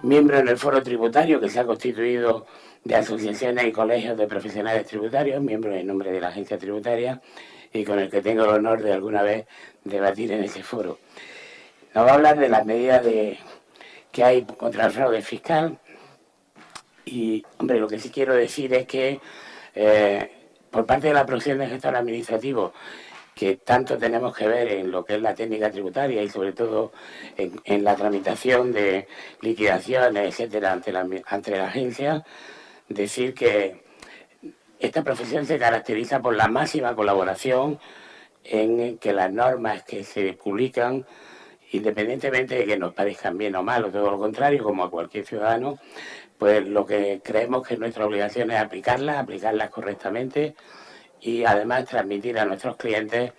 Miembro en el foro tributario que se ha constituido de asociaciones y colegios de profesionales tributarios, miembro en nombre de la agencia tributaria y con el que tengo el honor de alguna vez debatir en ese foro. Nos va a hablar de las medidas que hay contra el fraude fiscal y, hombre, lo que sí quiero decir es que por parte de la profesión de gestor administrativo, que tanto tenemos que ver en lo que es la técnica tributaria y sobre todo en la tramitación de liquidaciones, etcétera, ante la agencia, decir que esta profesión se caracteriza por la máxima colaboración en que las normas que se publican, independientemente de que nos parezcan bien o mal, o todo lo contrario, como a cualquier ciudadano, pues lo que creemos que nuestra obligación es aplicarlas correctamente y además transmitir a nuestros clientes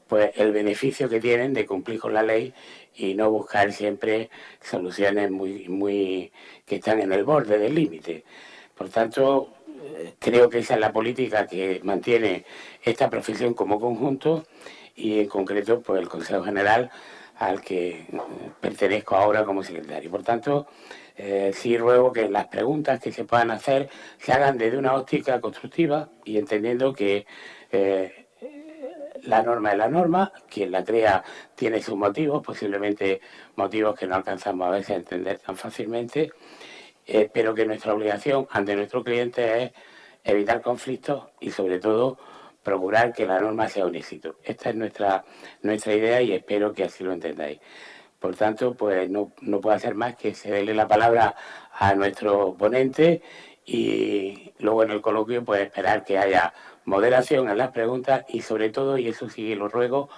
pues el beneficio que tienen de cumplir con la ley y no buscar siempre soluciones muy que están en el borde del límite. Por tanto, creo que esa es la política que mantiene esta profesión como conjunto y en concreto pues el Consejo General al que pertenezco ahora como secretario. Por tanto, sí ruego que las preguntas que se puedan hacer se hagan desde una óptica constructiva y entendiendo que la norma es la norma, quien la crea tiene sus motivos, posiblemente motivos que no alcanzamos a veces a entender tan fácilmente, pero que nuestra obligación ante nuestro cliente es evitar conflictos y sobre todo procurar que la norma sea un éxito. Esta es nuestra idea y espero que así lo entendáis. Por tanto, pues no puedo hacer más que cederle la palabra a nuestro ponente y luego en el coloquio pues esperar que haya moderación en las preguntas y sobre todo, y eso sí lo ruego,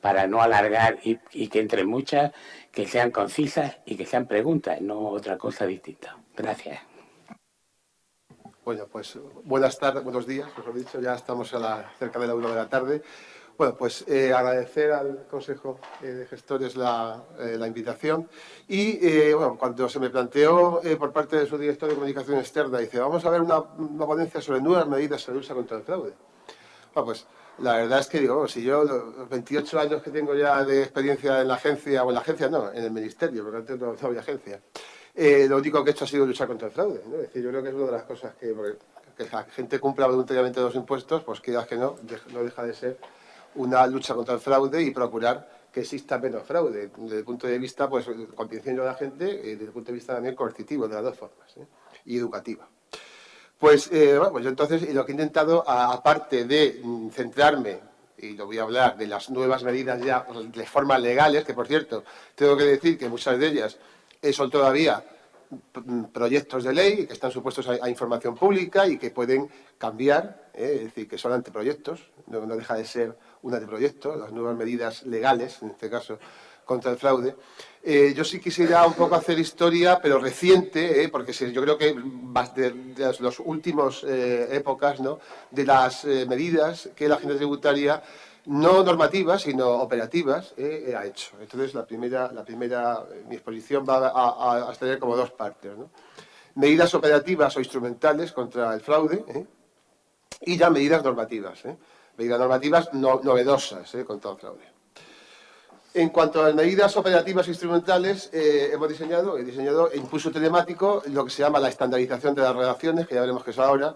para no alargar y que entre muchas, que sean concisas y que sean preguntas, no otra cosa distinta. Gracias. Bueno, pues buenas tardes, buenos días, mejor dicho, ya estamos cerca de la 1 de la tarde. Bueno, pues agradecer al Consejo de Gestores la invitación y, bueno, cuando se me planteó por parte de su director de comunicación externa, dice, vamos a ver una ponencia sobre nuevas medidas de lucha contra el fraude. Bueno, pues la verdad es que digo, si yo los 28 años que tengo ya de experiencia en la agencia, o en la agencia no, en el ministerio, porque antes no había agencia, lo único que he hecho ha sido luchar contra el fraude, ¿no? Es decir, yo creo que es una de las cosas que la gente cumpla voluntariamente los impuestos, pues quieras que no deja de ser una lucha contra el fraude y procurar que exista menos fraude, desde el punto de vista, pues, concienciando a la gente y desde el punto de vista también coercitivo, de las dos formas, y educativa. Pues, bueno, pues yo entonces lo que he intentado, aparte de centrarme, y lo voy a hablar, de las nuevas medidas ya de formas legales, que por cierto, tengo que decir que muchas de ellas son todavía proyectos de ley que están supuestos a información pública y que pueden cambiar, es decir, que son anteproyectos, no deja de ser un anteproyecto, las nuevas medidas legales, en este caso, contra el fraude. Yo sí quisiera un poco hacer historia, pero reciente, porque yo creo que de las últimas épocas, ¿no?, de las medidas que la agencia tributaria, no normativas, sino operativas, ha hecho. Entonces, mi exposición va a tener como dos partes, ¿no? Medidas operativas o instrumentales contra el fraude, y ya medidas normativas, medidas normativas novedosas contra el fraude. En cuanto a las medidas operativas e instrumentales, he diseñado impulso telemático, lo que se llama la estandarización de las redacciones, que ya veremos qué es ahora,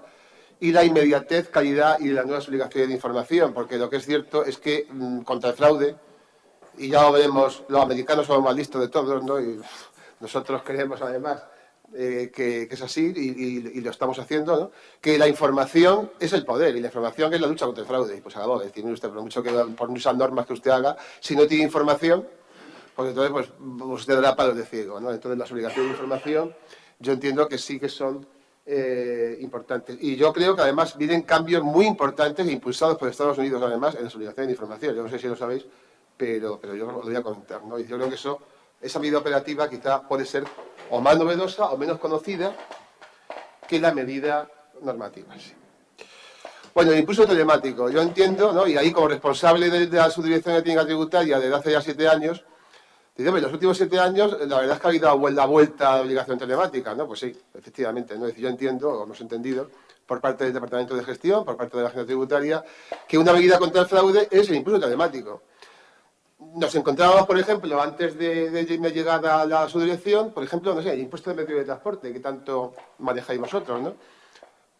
y la inmediatez, calidad y las nuevas obligaciones de información, porque lo que es cierto es que contra el fraude, y ya lo veremos, los americanos son los más listos de todos, ¿no? Y nosotros creemos además que es así y lo estamos haciendo, ¿no?, que la información es el poder y la información es la lucha contra el fraude. Y pues acabó de decir usted, por mucho que por muchas normas que usted haga, si no tiene información, pues entonces pues usted dará palos de ciego, ¿no? Entonces las obligaciones de información yo entiendo que sí que son importantes. Y yo creo que además vienen cambios muy importantes e impulsados por Estados Unidos además en las obligaciones de información. Yo no sé si lo sabéis, pero yo lo voy a comentar, ¿no? Y yo creo que esa medida operativa quizá puede ser o más novedosa o menos conocida que la medida normativa. Sí. Bueno, el impulso telemático. Yo entiendo, ¿no?, y ahí como responsable de la subdirección de técnica tributaria desde hace ya 7 años, Dice, en los últimos 7 años, la verdad es que ha habido la vuelta a la obligación telemática, ¿no? Pues sí, efectivamente, ¿no? Es decir, yo entiendo, o hemos entendido, por parte del Departamento de Gestión, por parte de la Agencia Tributaria, que una medida contra el fraude es el impuesto telemático. Nos encontrábamos, por ejemplo, antes de mi llegada a la subdirección, por ejemplo, no sé, el impuesto de medio de transporte, que tanto manejáis vosotros, ¿no?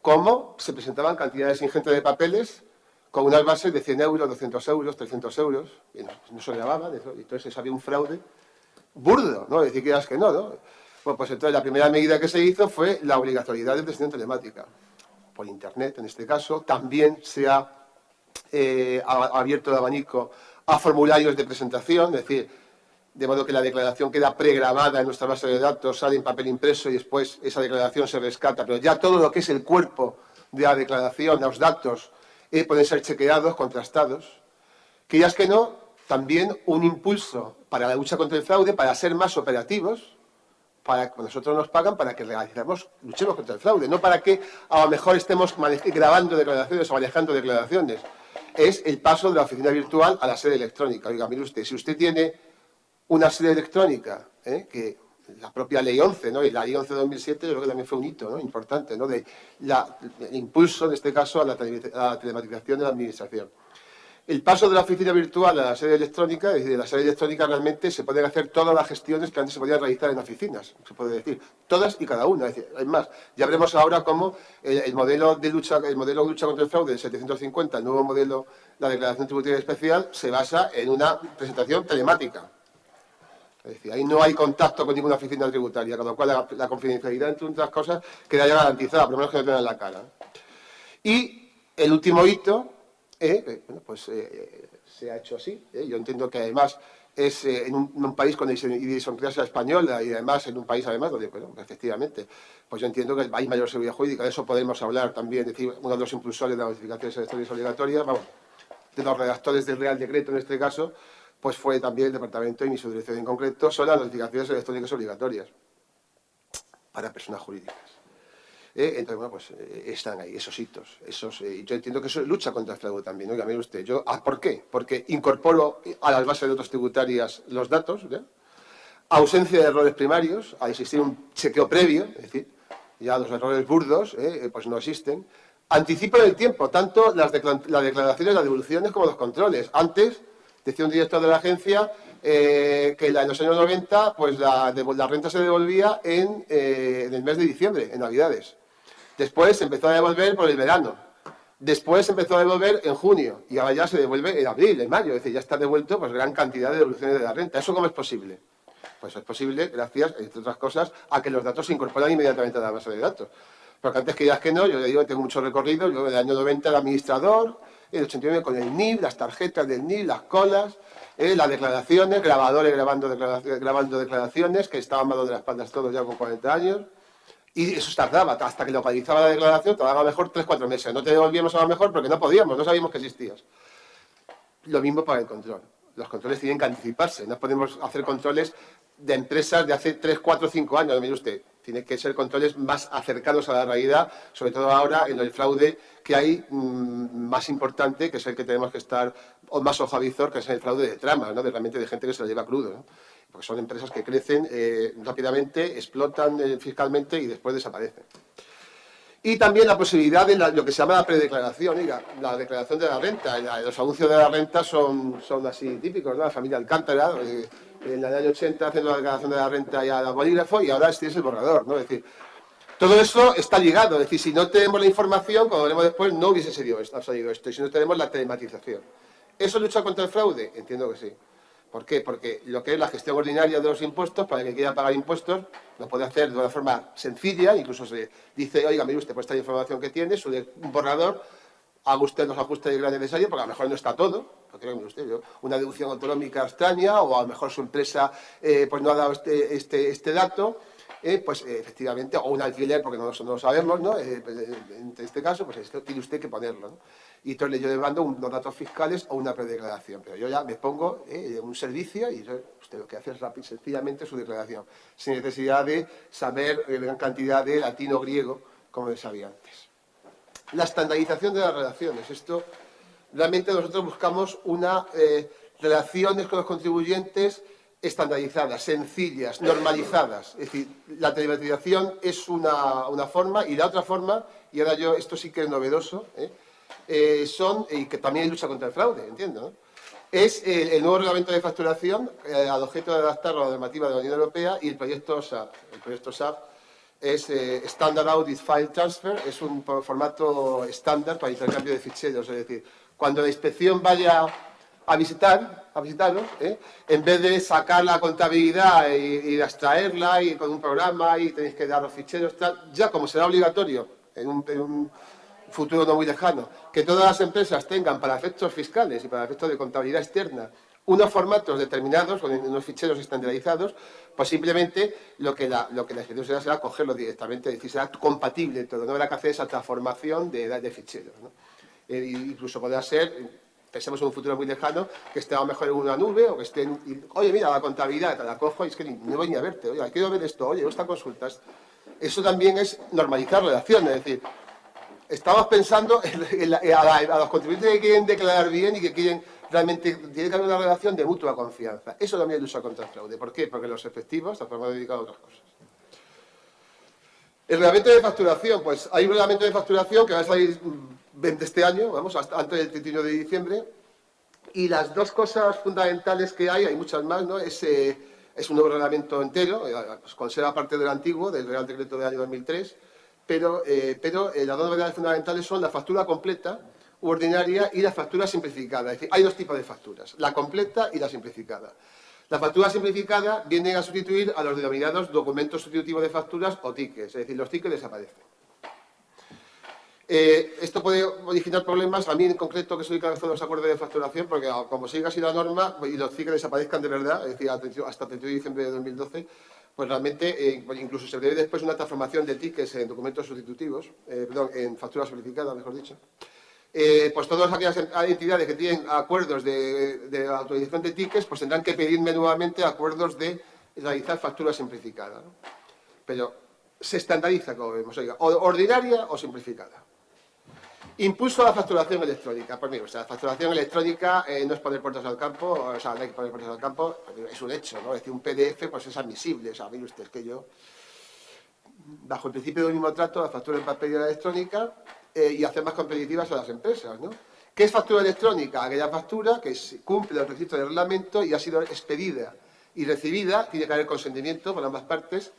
Cómo se presentaban cantidades ingentes de papeles con unas bases de 100 euros, 200 euros, 300 euros, y no se grababan, y entonces había un fraude burdo, ¿no? Decir que eras que no, ¿no? Bueno, pues entonces la primera medida que se hizo fue la obligatoriedad de gestión telemática, por Internet en este caso. También se ha abierto el abanico a formularios de presentación, es decir, de modo que la declaración queda pregrabada en nuestra base de datos, sale en papel impreso y después esa declaración se rescata, pero ya todo lo que es el cuerpo de la declaración, los datos, pueden ser chequeados, contrastados. Que ya es que no, también un impulso para la lucha contra el fraude, para ser más operativos, para que nosotros nos pagan para que luchemos contra el fraude, no para que a lo mejor estemos grabando declaraciones o manejando declaraciones. Es el paso de la oficina virtual a la sede electrónica. Oiga, mire usted, si usted tiene una sede electrónica, que la propia Ley 11, ¿no? Y la Ley 11 de 2007 yo creo que también fue un hito, ¿no? Importante, ¿no? El impulso, en este caso, a la telematización de la administración. El paso de la oficina virtual a la sede electrónica, es decir, de la sede electrónica realmente se pueden hacer todas las gestiones que antes se podían realizar en oficinas, se puede decir, todas y cada una. Es decir, es más, ya veremos ahora cómo el modelo de lucha contra el fraude del 750, el nuevo modelo, la declaración tributaria especial, se basa en una presentación telemática. Es decir, ahí no hay contacto con ninguna oficina tributaria, con lo cual la confidencialidad, entre otras cosas, queda ya garantizada, por lo menos que no tengan la cara. Y el último hito, bueno, pues se ha hecho así. Yo entiendo que además es en un país con idiosincrasia española y además en un país además donde, bueno, efectivamente, pues yo entiendo que hay mayor seguridad jurídica. De eso podemos hablar también, es decir, uno de los impulsores de las notificaciones electrónicas obligatorias, vamos, de los redactores del Real Decreto en este caso, pues fue también el departamento y mi subdirección en concreto, son las notificaciones electrónicas obligatorias para personas jurídicas. Entonces, bueno, pues están ahí esos hitos. Yo entiendo que eso es lucha contra el fraude también. Oiga, mire usted, ¿por qué? Porque incorporo a las bases de datos tributarias los datos, ausencia de errores primarios, al existir un chequeo previo, es decir, ya los errores burdos pues no existen. Anticipo en el tiempo, tanto las declaraciones, las devoluciones como los controles. Antes, decía un director de la agencia, que en los años 90 pues la renta se devolvía en el mes de diciembre, en Navidades. Después se empezó a devolver por el verano. Después se empezó a devolver en junio. Y ahora ya se devuelve en abril, en mayo. Es decir, ya está devuelto pues gran cantidad de devoluciones de la renta. ¿Eso cómo es posible? Pues es posible gracias, entre otras cosas, a que los datos se incorporan inmediatamente a la base de datos. Porque antes que digas que no, yo le digo que tengo mucho recorrido. Yo en el año 90 era administrador, en el 89 con el NIF, las tarjetas del NIF, las colas, las declaraciones, grabadores grabando declaraciones, que estaban mal de las espaldas todos ya con 40 años. Y eso tardaba, hasta que localizaba la declaración, tardaba a lo mejor 3-4 meses. No te devolvíamos a lo mejor porque no podíamos, no sabíamos que existías. Lo mismo para el control. Los controles tienen que anticiparse. No podemos hacer controles de empresas de hace 3, 4, 5 años. Mire usted, tiene que ser controles más acercados a la realidad, sobre todo ahora en el fraude que hay más importante, que es el que tenemos que estar más ojavizor, que es el fraude de tramas, ¿no? Realmente de gente que se lo lleva crudo, ¿no? Porque son empresas que crecen rápidamente, explotan fiscalmente y después desaparecen. Y también la posibilidad de lo que se llama la predeclaración, la declaración de la renta. Los anuncios de la renta son así típicos, ¿no? La familia Alcántara, en el año 80 hacen la declaración de la renta ya al bolígrafo y ahora este es el borrador, ¿no? Es decir, todo eso está ligado. Es decir, si no tenemos la información, como veremos después, no hubiese salido esto. Y si no tenemos la telematización. ¿Eso lucha contra el fraude? Entiendo que sí. ¿Por qué? Porque lo que es la gestión ordinaria de los impuestos, para el que quiera pagar impuestos, lo puede hacer de una forma sencilla, incluso se dice, oiga, mire usted, pues esta información que tiene, sube un borrador, haga usted los ajustes que crea necesario, porque a lo mejor no está todo, porque mire usted, una deducción autonómica extraña, o a lo mejor su empresa pues no ha dado este dato, pues efectivamente, o un alquiler, porque no lo sabemos, ¿no? En este caso, pues esto tiene usted que ponerlo, ¿no? Y entonces yo le mando unos datos fiscales o una predeclaración, pero yo ya me pongo un servicio y usted lo que hace es rápido, sencillamente su declaración, sin necesidad de saber gran cantidad de latín o griego, como les sabía antes. La estandarización de las relaciones. Esto, realmente nosotros buscamos relaciones con los contribuyentes estandarizadas, sencillas, normalizadas. Es decir, la telematización es una forma, y la otra forma, y ahora esto sí que es novedoso, y que también lucha contra el fraude, entiendo, ¿no? Es el nuevo reglamento de facturación al objeto de adaptarlo a la normativa de la Unión Europea y el proyecto SAP. El proyecto SAP es Standard Audit File Transfer, es un formato estándar para intercambio de ficheros, es decir, cuando la inspección vaya a visitarlos, en vez de sacar la contabilidad y extraerla y con un programa y tenéis que dar los ficheros, tal, ya como será obligatorio en un futuro no muy lejano, que todas las empresas tengan para efectos fiscales y para efectos de contabilidad externa unos formatos determinados, con unos ficheros estandarizados, pues simplemente lo que la inspección será cogerlo directamente, es decir, será compatible todo, no habrá que hacer esa transformación de ficheros, ¿no? Incluso podrá ser, pensemos en un futuro muy lejano, que esté a lo mejor en una nube o que esté oye, mira, la contabilidad, te la cojo y es que no voy ni a verte, oye, quiero ver esto, oye, esta consultas. Eso también es normalizar relaciones, es decir, estamos pensando a los contribuyentes que quieren declarar bien y que quieren realmente, tiene que haber una relación de mutua confianza. Eso también lucha contra el fraude. ¿Por qué? Porque los efectivos están dedicados a otras cosas. El reglamento de facturación, pues hay un reglamento de facturación que va a salir de este año, vamos, hasta antes del 31 de diciembre, y las dos cosas fundamentales que hay muchas más, ¿no? Es un nuevo reglamento entero, pues conserva parte del antiguo, del Real Decreto del año 2003, pero las dos novedades fundamentales son la factura completa u ordinaria y la factura simplificada. Es decir, hay dos tipos de facturas, la completa y la simplificada. La factura simplificada viene a sustituir a los denominados documentos sustitutivos de facturas o tickets, es decir, los tickets desaparecen. Esto puede originar problemas, a mí en concreto, que soy cabeza de los acuerdos de facturación, porque como siga así la norma y los tickets desaparezcan de verdad, es decir, hasta el 31 de diciembre de 2012, pues realmente incluso se debe después una transformación de tickets en documentos sustitutivos, en facturas simplificadas, mejor dicho. Pues todas aquellas entidades que tienen acuerdos de autorización de tickets, pues tendrán que pedirme nuevamente acuerdos de realizar factura simplificada, ¿no? Pero se estandariza, como vemos, oiga, ordinaria o simplificada. Impulso a la facturación electrónica. Pues mira, o sea, la facturación electrónica no es poner puertas al campo, o sea, no hay que poner puertas al campo, es un hecho, ¿no? Es decir, un PDF pues es admisible, o sea, mire usted, que yo, bajo el principio del mismo trato, la factura en papel y la electrónica, y hacer más competitivas a las empresas, ¿no? ¿Qué es factura electrónica? Aquella factura que cumple el requisito del reglamento y ha sido expedida y recibida, tiene que haber consentimiento por ambas partes,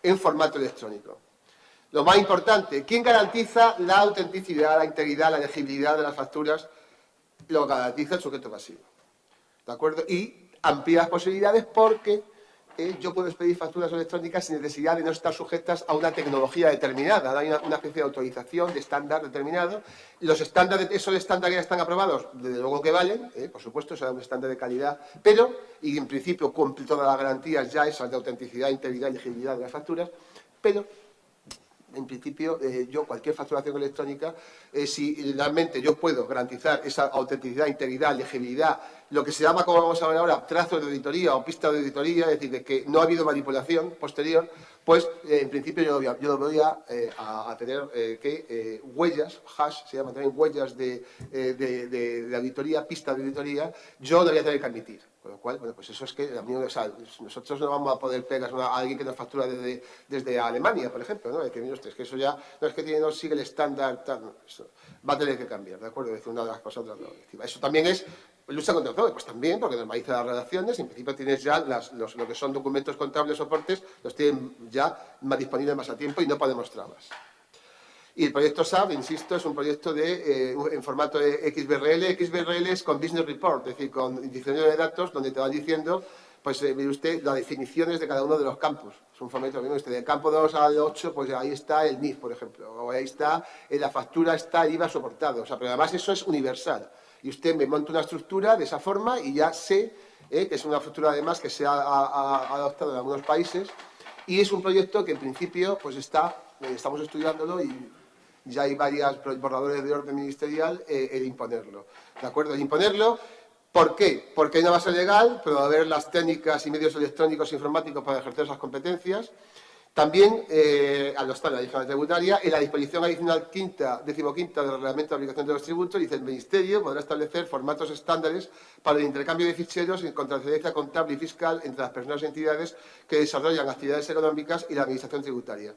en formato electrónico. Lo más importante, ¿quién garantiza la autenticidad, la integridad, la legibilidad de las facturas? Lo garantiza el sujeto pasivo, ¿de acuerdo? Y amplía las posibilidades porque yo puedo expedir facturas electrónicas sin necesidad de no estar sujetas a una tecnología determinada. Hay una especie de autorización de estándar determinado. Los estándares, esos estándares ya están aprobados, desde luego que valen, por supuesto, será un estándar de calidad, pero, y en principio cumple todas las garantías ya esas de autenticidad, integridad y legibilidad de las facturas, pero en principio, yo cualquier facturación electrónica, si realmente yo puedo garantizar esa autenticidad, integridad, legibilidad, lo que se llama, como vamos a ver ahora, trazos de auditoría o pistas de auditoría, es decir, de que no ha habido manipulación posterior, pues en principio yo lo voy a tener huellas, hash, se llaman también huellas de auditoría, pistas de auditoría, yo lo voy a tener que admitir. Con lo cual, bueno, pues eso es que o sea, nosotros no vamos a poder pegar a alguien que nos factura desde Alemania, por ejemplo, ¿no? Es que, mire usted, es que eso ya no es que no sigue el estándar, tal, no, eso va a tener que cambiar, ¿de acuerdo? Es una de las cosas de la directiva. Eso también es lucha contra el fraude, pues también, porque normaliza las relaciones, en principio tienes ya lo que son documentos contables, soportes, los tienen ya más disponibles más a tiempo y no podemos trabas. Y el proyecto SAP, insisto, es un proyecto en formato de XBRL. XBRL es con Business Report, es decir, con diccionario de datos donde te va diciendo, pues mire usted, las definiciones de cada uno de los campos. Es un formato, mire usted, del campo 2 al 8, pues ahí está el NIF, por ejemplo, o ahí está, en la factura está el IVA soportado. O sea, pero además eso es universal. Y usted me monta una estructura de esa forma y ya sé que es una factura además que se ha adoptado en algunos países. Y es un proyecto que en principio pues estamos estudiándolo y ya hay varios borradores de orden ministerial el imponerlo. ¿De acuerdo? El imponerlo, ¿por qué? Porque hay una base legal, pero va a haber las técnicas y medios electrónicos e informáticos para ejercer esas competencias. También, al no estar en la Ley General Tributaria, en la disposición adicional decimoquinta del Reglamento de Aplicación de los Tributos, dice: el Ministerio podrá establecer formatos estándares para el intercambio de ficheros en contraseña contable y fiscal entre las personas y entidades que desarrollan actividades económicas y la Administración tributaria.